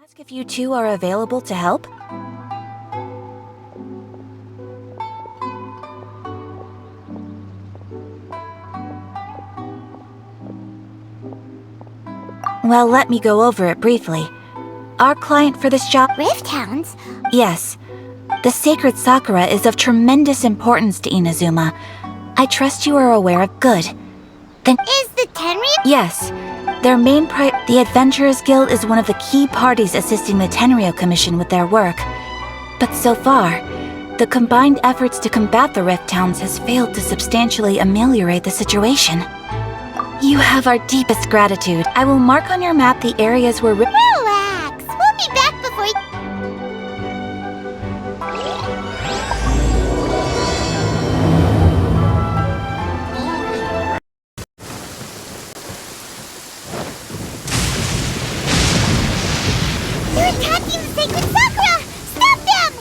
Ask if you two are available to help? Well, let me go over it briefly. Our client for this job— Rift Hounds? Yes. The sacred Sakura is of tremendous importance to Inazuma. I trust you are aware of— Good. Then— Is the Tenryou— Yes. Their main The Adventurers Guild is one of the key parties assisting the Tenryou Commission with their work. But so far, the combined efforts to combat the Rift Hounds has failed to substantially ameliorate the situation. You have our deepest gratitude. I will mark on your map the areas where— Relax! We'll be back before you— They're attacking the sacred Sakura! Stop them!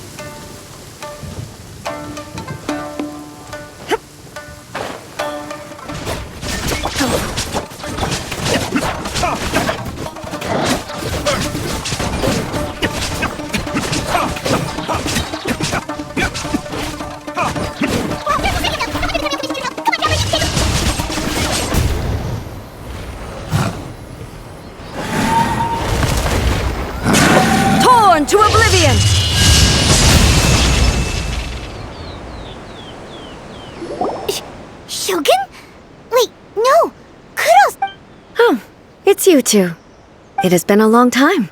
Torn to oblivion! Shogun? Wait, no! Kuros! Oh, it's you two. It has been a long time.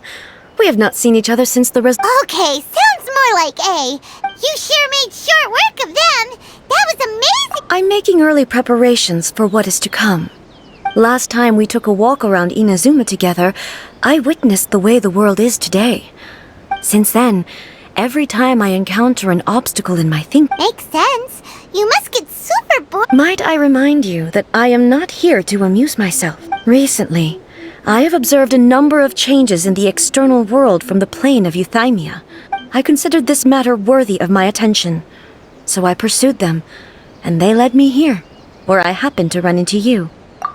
We have not seen each other since the Okay, sounds more like A. You sure made short work of them! That was amazing! I'm making early preparations for what is to come. Last time we took a walk around Inazuma together, I witnessed the way the world is today. Since then, every time I encounter an obstacle in my thinking— Makes sense. You must get super bored. Might I remind you that I am not here to amuse myself. Recently, I have observed a number of changes in the external world from the plane of Euthymia. I considered this matter worthy of my attention, so I pursued them, and they led me here, where I happened to run into you.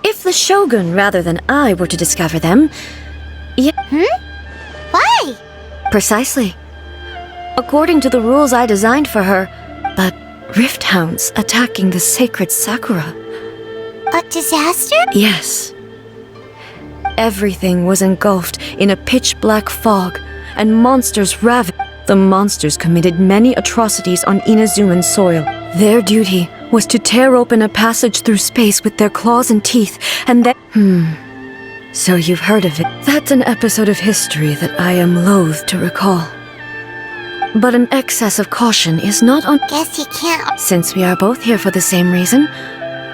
If the Shogun rather than I were to discover them— Why? Precisely. According to the rules I designed for her, but Rift Hounds attacking the sacred Sakura. A disaster? Yes. Everything was engulfed in a pitch-black fog, and monsters ravaged. The monsters committed many atrocities on Inazuman soil. Their duty was to tear open a passage through space with their claws and teeth, and then— So you've heard of it. That's an episode of history that I am loath to recall. But an excess of caution is not on— Guess you can't— Since we are both here for the same reason,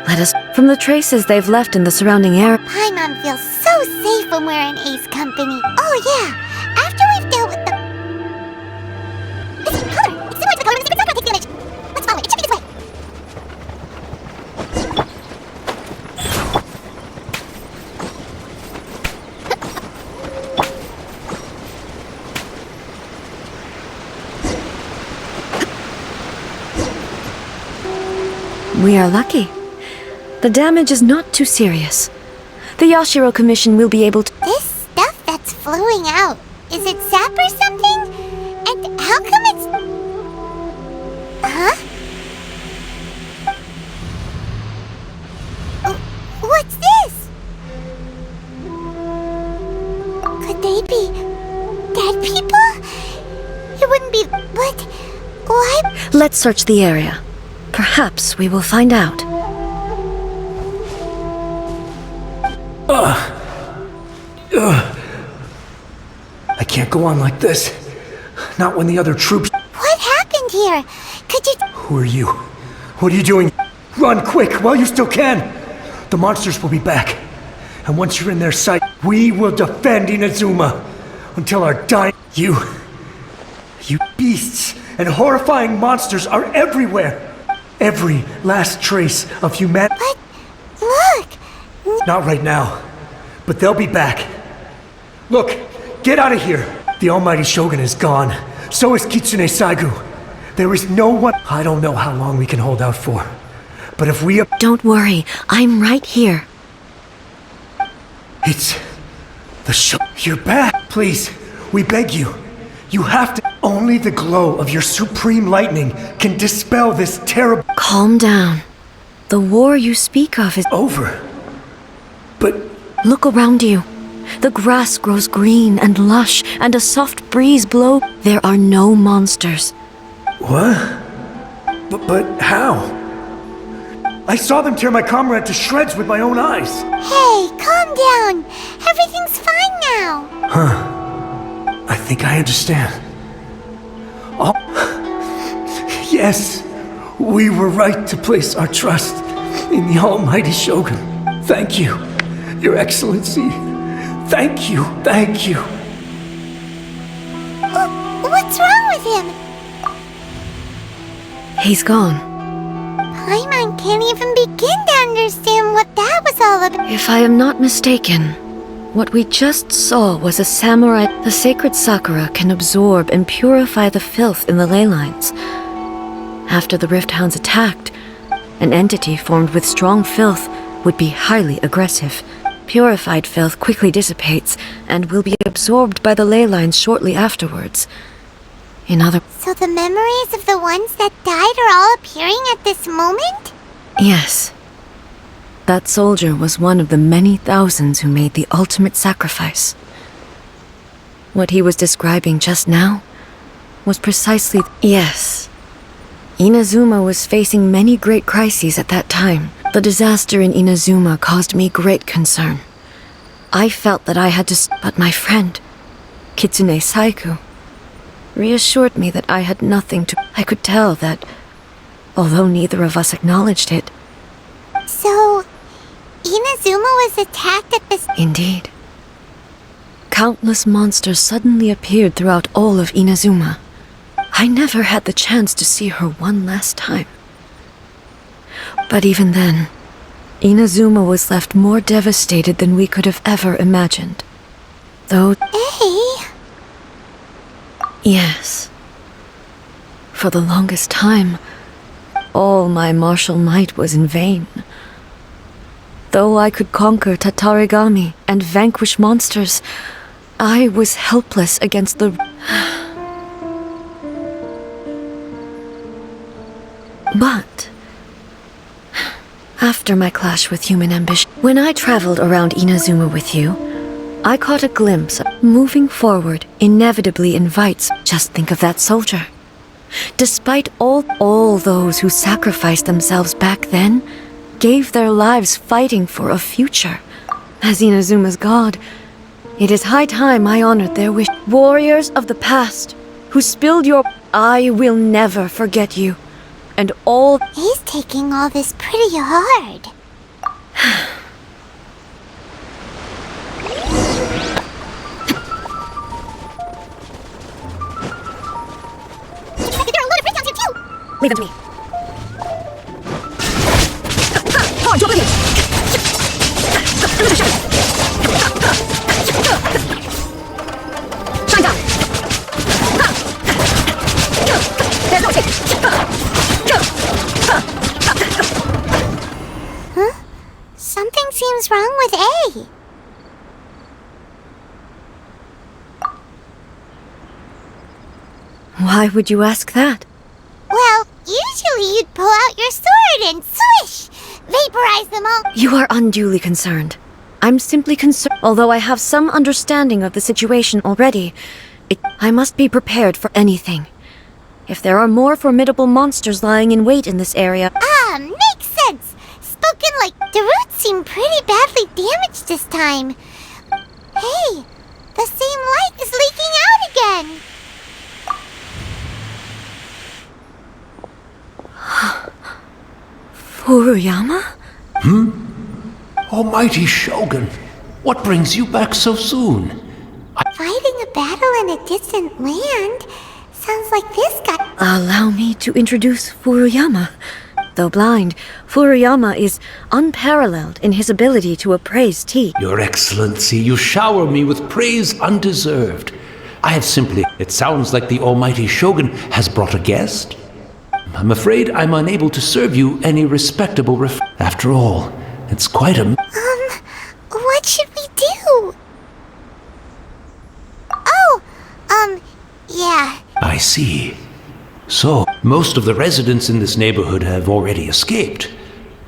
let us— From the traces they've left in the surrounding area— Paimon feels so safe when we're in Ace company. Oh yeah, after we've dealt with the— It's color! It's similar to the color when the sacred Sakura takes damage! Let's follow it, it should be this way! We are lucky. The damage is not too serious. The Yashiro Commission will be able to— This stuff that's flowing out, is it sap or something? And how come it's— Huh? What's this? Could they be dead people? It wouldn't be— What? Why? Let's search the area. Perhaps we will find out. I can't go on like this. Not when the other troops— What happened here? Could you— Who are you? What are you doing? Run quick while you still can! The monsters will be back. And once you're in their sight, we will defend Inazuma until our dying— You beasts and horrifying monsters are everywhere! Every last trace of humanity— But look! Not right now, but they'll be back. Look, get out of here! The almighty Shogun is gone. So is Kitsune Saigu. There is no one— I don't know how long we can hold out for. But if we— Don't worry, I'm right here. It's the You're back! Please, We beg you. You have to. Only the glow of your supreme lightning can dispel this terrible. Calm down. The war you speak of is Over. But Look around you. The grass grows green and lush, and a soft breeze blows. There are no monsters. what? But how? I saw them tear my comrade to shreds with my own eyes. Hey, calm down. Everything's fine now. I think I understand. Oh, yes, we were right to place our trust in the almighty Shogun. Thank you, Your Excellency. Thank you, thank you. What's wrong with him? He's gone. Paimon can't even begin to understand what that was all about. If I am not mistaken, what we just saw was a samurai. The sacred sakura can absorb and purify the filth in the ley lines. After the Rift Hounds attacked, an entity formed with strong filth would be highly aggressive. Purified filth quickly dissipates and will be absorbed by the ley lines shortly afterwards. So the memories of the ones that died are all appearing at this moment? Yes. That soldier was one of the many thousands who made the ultimate sacrifice. What he was describing just now was precisely... Yes. Inazuma was facing many great crises at that time. The disaster in Inazuma caused me great concern. I felt that I had to... But my friend, Kitsune Saiku, reassured me that I had nothing to... I could tell that, although neither of us acknowledged it... So, Inazuma was attacked at this... Indeed. Countless monsters suddenly appeared throughout all of Inazuma. I never had the chance to see her one last time. But even then, Inazuma was left more devastated than we could have ever imagined. Though... Hey! Yes. For the longest time, all my martial might was in vain. Though I could conquer Tatarigami and vanquish monsters, I was helpless against the... But... after my clash with human ambition, when I traveled around Inazuma with you, I caught a glimpse of moving forward inevitably invites. Just think of that soldier. Despite all those who sacrificed themselves back then, gave their lives fighting for a future. As Inazuma's god, it is high time I honored their wish. Warriors of the past, who spilled your... I will never forget you. And all... He's taking all this pretty hard. There are a lot of Rift Hounds here too! Leave them to me. Come on, jump in here! Shine down! There's no escape! Huh? Something seems wrong with A. Why would you ask that? Well, usually you'd pull out your sword and swish! Vaporize them all! You are unduly concerned. I'm simply concerned. Although I have some understanding of the situation already, I must be prepared for anything. If there are more formidable monsters lying in wait in this area... Ah, makes sense! Spoken like the roots seem pretty badly damaged this time. Hey, the same light is leaking out again! Furuyama? Almighty Shogun, what brings you back so soon? Fighting a battle in a distant land? Sounds like this guy... Allow me to introduce Furuyama. Though blind, Furuyama is unparalleled in his ability to appraise tea. Your Excellency, you shower me with praise undeserved. I have simply... It sounds like the Almighty Shogun has brought a guest. I'm afraid I'm unable to serve you any respectable After all, it's quite a... What should we do? Oh, see. So, most of the residents in this neighborhood have already escaped.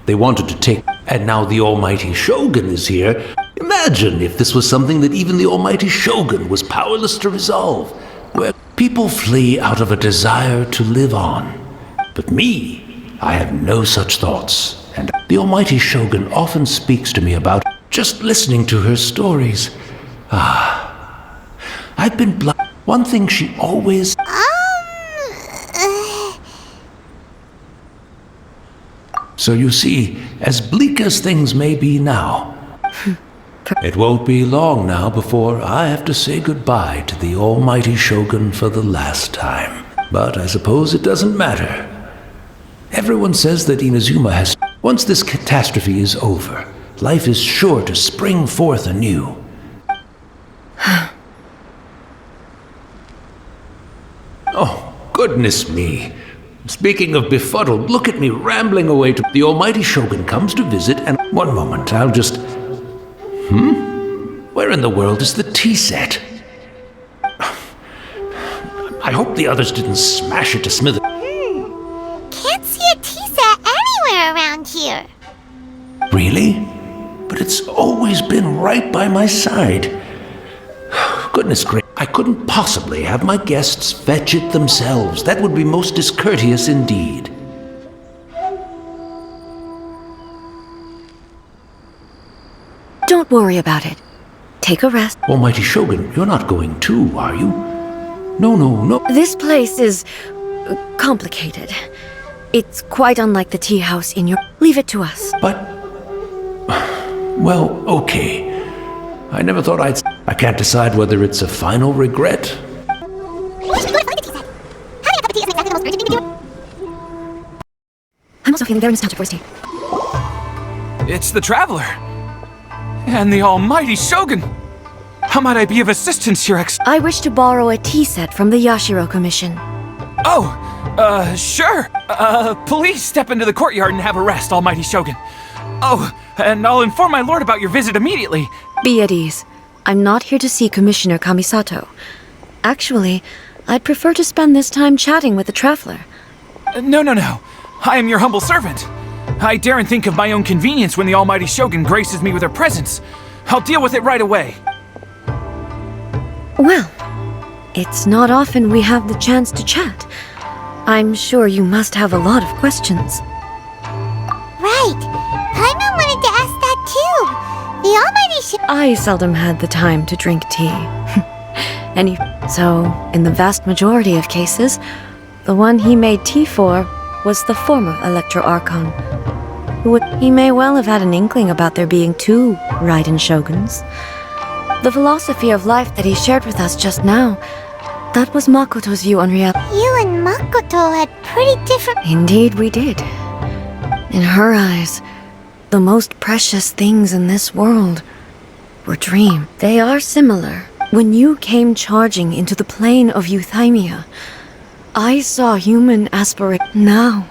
They wanted to take, and now the almighty Shogun is here. Imagine if this was something that even the almighty Shogun was powerless to resolve, where people flee out of a desire to live on. But me, I have no such thoughts, and the almighty Shogun often speaks to me about just listening to her stories. I've been one thing she always... So you see, as bleak as things may be now, it won't be long now before I have to say goodbye to the almighty Shogun for the last time. But I suppose it doesn't matter. Everyone says that Inazuma has... Once this catastrophe is over, life is sure to spring forth anew. Oh, goodness me. Speaking of befuddled, look at me rambling away to... The almighty Shogun comes to visit and... One moment, I'll just... Where in the world is the tea set? I hope the others didn't smash it to smithereens. Can't see a tea set anywhere around here. Really? But it's always been right by my side. Goodness gracious, I couldn't possibly have my guests fetch it themselves. That would be most discourteous indeed. Don't worry about it. Take a rest. Almighty Shogun, you're not going too, are you? No. This place is complicated. It's quite unlike the tea house in your... Leave it to us. But... Well, okay. I never thought I'd... I can't decide whether it's a final regret. We should go to find the tea set. Having a cup of tea isn't exactly the most urgent thing to do. I'm also feeling very nostalgic for his tea. It's the Traveler! And the almighty Shogun! How might I be of assistance, Your Ex- I wish to borrow a tea set from the Yashiro Commission. Oh! Sure! Please step into the courtyard and have a rest, almighty Shogun. Oh, and I'll inform my lord about your visit immediately. Be at ease. I'm not here to see Commissioner Kamisato. Actually, I'd prefer to spend this time chatting with the Traveler. No. I am your humble servant. I daren't think of my own convenience when the almighty Shogun graces me with her presence. I'll deal with it right away. Well, it's not often we have the chance to chat. I'm sure you must have a lot of questions. Right. Paimon wanted to ask that too. The almighty I seldom had the time to drink tea. So, in the vast majority of cases, the one he made tea for was the former Electro Archon. He may well have had an inkling about there being two Raiden Shoguns. The philosophy of life that he shared with us just now, that was Makoto's view on reality. You and Makoto had pretty different... Indeed we did. In her eyes, the most precious things in this world were dreams. They are similar. When you came charging into the plane of Euthymia, I saw human aspiration. Now,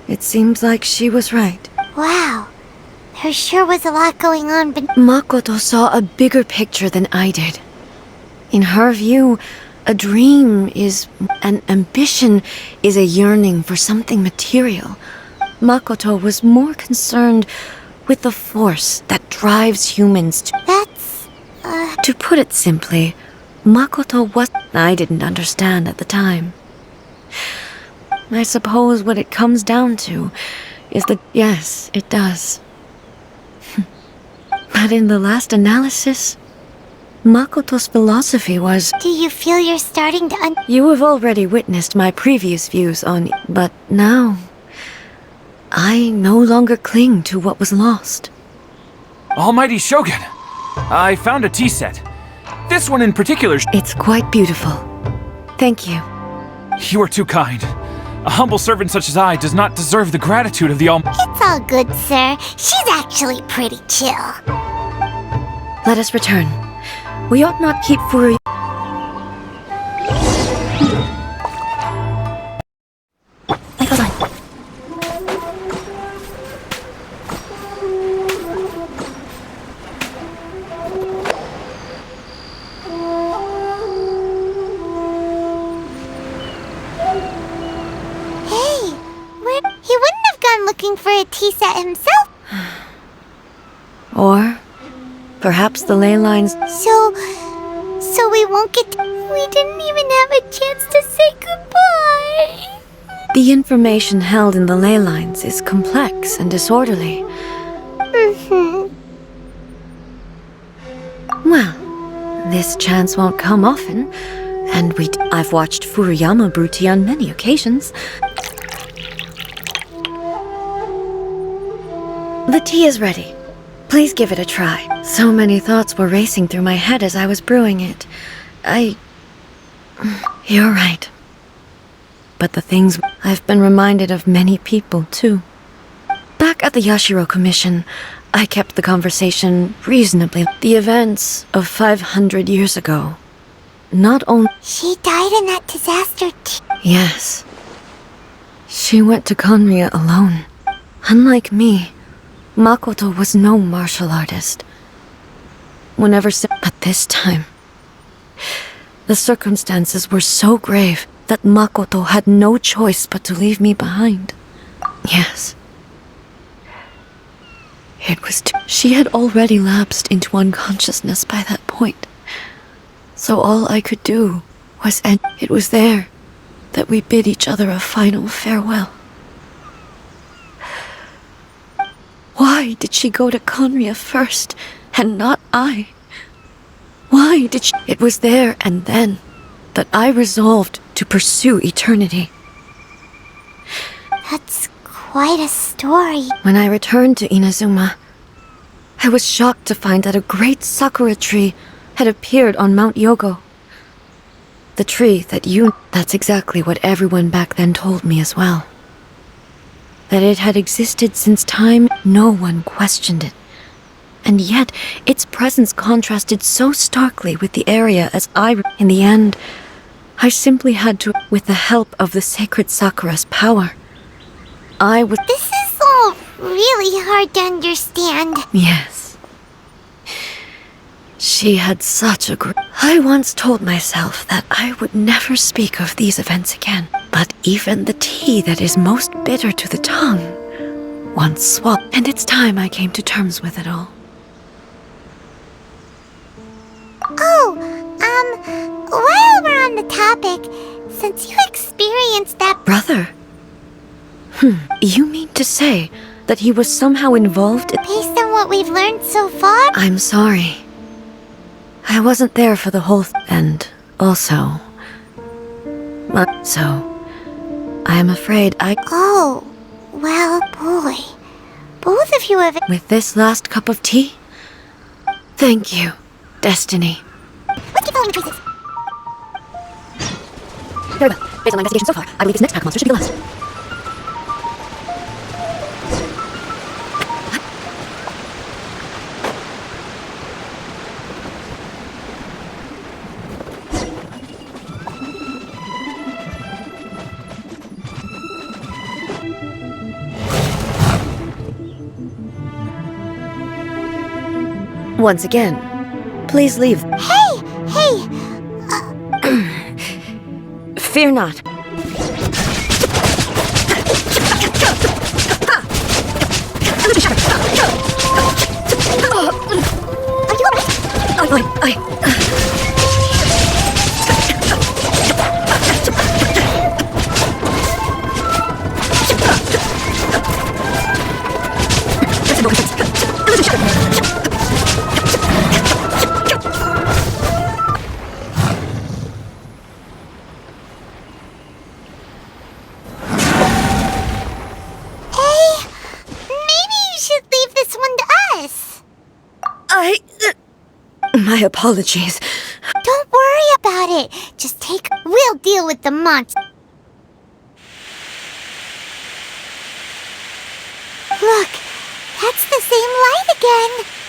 it seems like she was right. Wow. There sure was a lot going on, but... Makoto saw a bigger picture than I did. In her view, a dream is... an ambition is a yearning for something material. Makoto was more concerned with the force that drives humans to... That's... To put it simply, Makoto was... I didn't understand at the time. I suppose what it comes down to is that... Yes, it does. But in the last analysis, Makoto's philosophy was... Do you feel you're starting to You have already witnessed my previous views on... But now, I no longer cling to what was lost. Almighty Shogun! I found a tea set. This one in particular... It's quite beautiful. Thank you. You are too kind. A humble servant such as I does not deserve the gratitude of the It's all good, sir. She's actually pretty chill. Let us return. We ought not keep Furi... Light goes on. looking for a tea set himself. Or perhaps the ley lines. So we won't get. We didn't even have a chance to say goodbye. The information held in the ley lines is complex and disorderly. Well, this chance won't come often, and I've watched Furuyama brew tea on many occasions. The tea is ready. Please give it a try. So many thoughts were racing through my head as I was brewing it. You're right. But the things I've been reminded of many people, too. Back at the Yashiro Commission, I kept the conversation reasonably. The events of 500 years ago. Not only... She died in that disaster. Yes. She went to Conria alone. Unlike me, Makoto was no martial artist. But this time, the circumstances were so grave that Makoto had no choice but to leave me behind. Yes. It was she had already lapsed into unconsciousness by that point. So all I could do was end. It was there that we bid each other a final farewell. Why did she go to Conria first, and not I? Why did she... It was there and then that I resolved to pursue eternity. That's quite a story. When I returned to Inazuma, I was shocked to find that a great sakura tree had appeared on Mount Yogo. The tree that That's exactly what everyone back then told me as well. That it had existed since time, no one questioned it. And yet, its presence contrasted so starkly with the area as in the end, I simply had to, with the help of the sacred Sakura's power, This is all really hard to understand. Yes. She had such a I once told myself that I would never speak of these events again. But even the tea that is most bitter to the tongue once swallowed. And it's time I came to terms with it all. While we're on the topic, since you experienced that... Brother? You mean to say that he was somehow involved in... Based on what we've learned so far... I'm sorry. I wasn't there for the whole and also... So, I am afraid Oh, well, boy. Both of you have... With this last cup of tea? Thank you, Destiny. Let's keep following the traces. Very well. Based on my investigation so far, I believe this next pack monster should be the last. Once again, please leave. Hey! Fear not. Are you alright? My apologies. Don't worry about it. Just we'll deal with the monster. Look, that's the same light again.